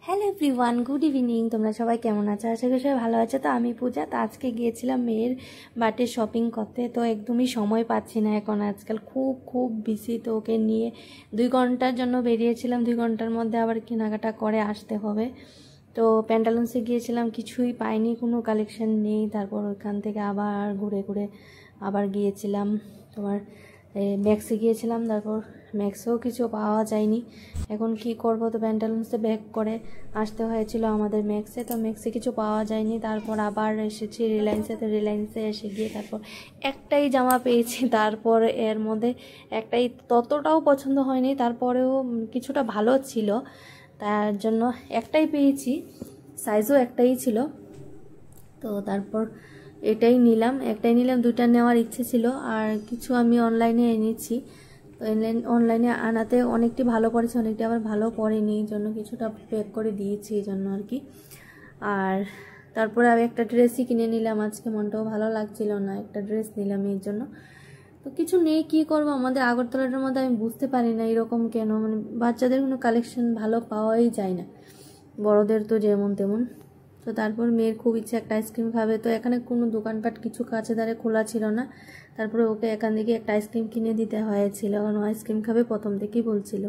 Hello everyone, good evening. তোমরা সবাই কেমন আছো? আশা করি সবাই ভালো আছে। তো আমি পূজা। তো আজকে গিয়েছিলাম মেয়ের বার্থডে শপিং করতে। তো একদমই সময় পাচ্ছি না এখন, আজকাল খুব বিজি। তো ওকে নিয়ে 2 ঘন্টার জন্য বেরিয়েছিলাম, 2 ঘন্টার মধ্যে আবার কেনাকাটা করে আসতে হবে। তো প্যান্টালুন্সে গিয়েছিলাম, কিছুই পাইনি, কোনো কালেকশন নেই। তারপর ওইখান থেকে আবার ঘুরে আবার গিয়েছিলাম তোমার ম্যাক্সে গিয়েছিলাম। তারপর ম্যাক্সেও কিছু পাওয়া যায়নি। এখন কি করব, তো প্যান্টালুন্সে ব্যাক করে আসতে হয়েছিল আমাদের ম্যাক্সে। তো ম্যাক্সে কিছু পাওয়া যায়নি। তারপর আবার এসেছি রিলায়েন্সে। তো রিলায়েন্সে এসে গিয়ে তারপর একটাই জামা পেয়েছি। তারপর এর মধ্যে একটাই ততটাও পছন্দ হয়নি, তারপরেও কিছুটা ভালো ছিল, তার জন্য একটাই পেয়েছি, সাইজও একটাই ছিল। তো তারপর একটাই নিলাম। 2টা নেওয়ার ইচ্ছে ছিল, আর কিছু আমি অনলাইনে এনেছি। তো অনলাইনে আনাতে অনেকটি ভালো পড়েছে, অনেকটি আবার ভালো পড়েনি, এই জন্য কিছুটা প্যাক করে দিয়েছি এই জন্য আর কি। আর তারপরে আমি একটা ড্রেসই কিনে নিলাম, আজকে মনটাও ভালো লাগছিল না, একটা ড্রেস নিলাম এই জন্য। তো কিছু নেই, কি করব, আমাদের আগরতলাটার মধ্যে আমি বুঝতে পারি না এরকম কেন, মানে বাচ্চাদের কোনো কালেকশন ভালো পাওয়াই যায় না, বড়দের তো যেমন তেমন। তো তারপর মেয়ের খুব ইচ্ছে একটা আইসক্রিম খাবে। তো এখানে কোনো দোকানপাট কিছু কাছে ধারে খোলা ছিল না। তারপরে ওকে এখান থেকে একটা আইসক্রিম কিনে দিতে হয়েছিল, কারণ আইসক্রিম খাবে প্রথম থেকেই বলছিল।